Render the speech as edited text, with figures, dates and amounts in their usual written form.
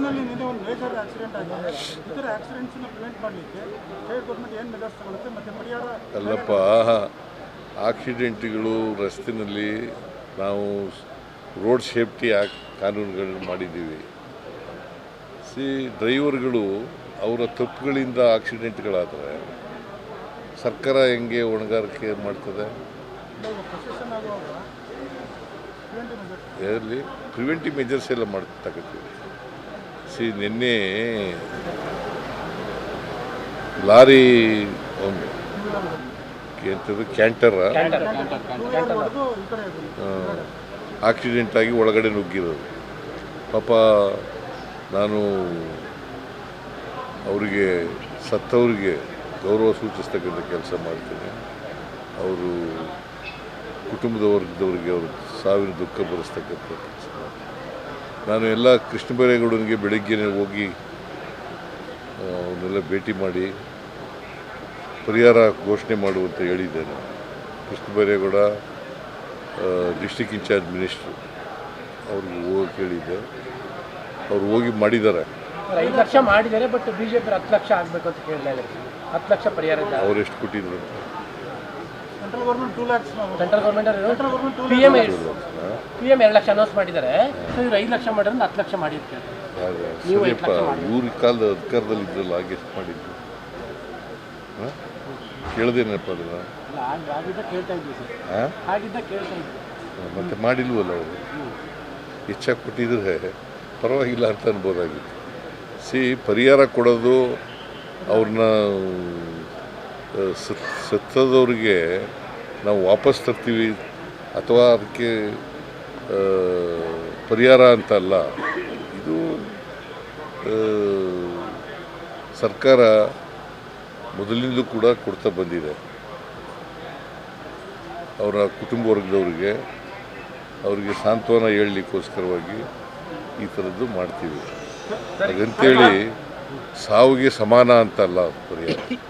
ಹಾಸನಲ್ಲಿ ನಿನ್ನೆ ಒಂದು major accident ಆಗಿದೆ. ಇತರ ಆಕ್ಸಿಡೆಂಟ್ಸ್ನ ಪ್ರಿವೆಂಟ್ ಮಾಡಲಿಕ್ಕೆ ಸ್ಟೇಟ್ ಗೌರ್ಮೆಂಟ್ ಏನು ಮೆಜರ್ಸ್ ತಗೊಳುತ್ತೆ ಮತ್ತು ಪರಿಹಾರ? ಅಲ್ಲಪ್ಪ, ಆಕ್ಸಿಡೆಂಟ್ಗಳು ರಸ್ತೆಯಲ್ಲಿ ನಾವು ರೋಡ್ ಸೇಫ್ಟಿ ಆ್ಯಕ್ಟ್ ಕಾನೂನುಗಳನ್ನು ಮಾಡಿದ್ದೀವಿ. ಡ್ರೈವರ್ಗಳು ಅವರ ತಪ್ಪುಗಳಿಂದ ಆಕ್ಸಿಡೆಂಟ್ಗಳಾದರೆ ಸರ್ಕಾರ ಹೆಂಗೆ ಹೊಣೆಗಾರಿಕೆ ಮಾಡ್ತದೆ? ಅದರಲ್ಲಿ ಪ್ರಿವೆಂಟಿವ್ ಮೆಜರ್ಸ್ ಎಲ್ಲ ತಗೋತೀವಿ. ನಿನ್ನೆ ಲಾರಿ ಒಂದು ಕ್ಯಾಂಟರ್ ಆಕ್ಸಿಡೆಂಟ್ ಆಗಿ ಒಳಗಡೆ ನುಗ್ಗಿರೋದು. ಪಾಪ ನಾನು ಅವರಿಗೆ ಸತ್ತವರಿಗೆ ಗೌರವ ಸೂಚಿಸ್ತಕ್ಕಂಥ ಕೆಲಸ ಮಾಡ್ತೀನಿ. ಅವರು ಕುಟುಂಬದ ವರ್ಗದವರಿಗೆ ಅವರು ಸಾವಿನ ದುಃಖ ಬರೆಸ್ತಕ್ಕಂಥ ಕೆಲಸ. ನಾನು ಎಲ್ಲ ಕೃಷ್ಣ ಬೈರೇಗೌಡನಿಗೆ ಬೆಳಗ್ಗೆನೇ ಹೋಗಿ ಅವನ್ನೆಲ್ಲ ಭೇಟಿ ಮಾಡಿ ಪರಿಹಾರ ಘೋಷಣೆ ಮಾಡುವಂತ ಹೇಳಿದ್ದೇನೆ. Krishna Byregowda district incharge minister ಅವ್ರಿಗೆ ಹೋಗಿ ಕೇಳಿದ್ದೆ. ಅವ್ರು ಹೋಗಿ ಮಾಡಿದ್ದಾರೆ. 5 ಲಕ್ಷ ಮಾಡಿದ್ದಾರೆ. ಬಟ್ ಬಿಜೆಪಿ 10 ಲಕ್ಷ ಆಗಬೇಕು ಅಂತ ಕೇಳಿದ್ದಾರೆ. 10 ಲಕ್ಷ ಪರಿಹಾರ ಅವ್ರು ಎಷ್ಟು ಕೊಟ್ಟಿದ್ರು? Central government 2 lakhs. Central government PM 2 lakh announce ಮಾಡಿದ್ದಾರೆ. ಇವ್ರು 5 ಲಕ್ಷ ಮಾಡಿದ್ರೆ 10 ಲಕ್ಷ ಮಾಡಿರ್ತಾರೆ. ಸರಿಯಪ್ಪ, ಇವ್ರ ಕಾಲದ ಅಧಿಕಾರದಲ್ಲಿ ಇದ್ರಲ್ಲ, ಆಗ ಎಷ್ಟು ಮಾಡಿದ್ರು ಕೇಳ್ದೇನಪ್ಪ ಅದನ್ನ? ಮತ್ತೆ ಮಾಡಿಲ್ವಲ್ಲ ಅವರು. ಹೆಚ್ಚಾಗಿ ಕೊಟ್ಟಿದ್ರೆ ಪರವಾಗಿಲ್ಲ ಅಂತ ಅನ್ಬೋದಾಗಿತ್ತು. ಪರಿಹಾರ ಕೊಡೋದು ಅವ್ರನ್ನ ಸತ್ತದವ್ರಿಗೆ ನಾವು ವಾಪಸ್ ತರ್ತೀವಿ ಅಥವಾ ಅದಕ್ಕೆ ಪರಿಹಾರ ಅಂತ ಅಲ್ಲ. ಇದು ಸರ್ಕಾರ ಮೊದಲಿಂದಲೂ ಕೂಡ ಕೊಡ್ತಾ ಬಂದಿದೆ. ಅವರ ಕುಟುಂಬ ವರ್ಗದವರಿಗೆ ಅವರಿಗೆ ಸಾಂತ್ವನ ಹೇಳಲಿಕ್ಕೋಸ್ಕರವಾಗಿ ಈ ಥರದ್ದು ಮಾಡ್ತೀವಿ. ಹಾಗಂತೇಳಿ ಸಾವಿಗೆ ಸಮಾನ ಅಂತಲ್ಲ ಪರಿಹಾರ.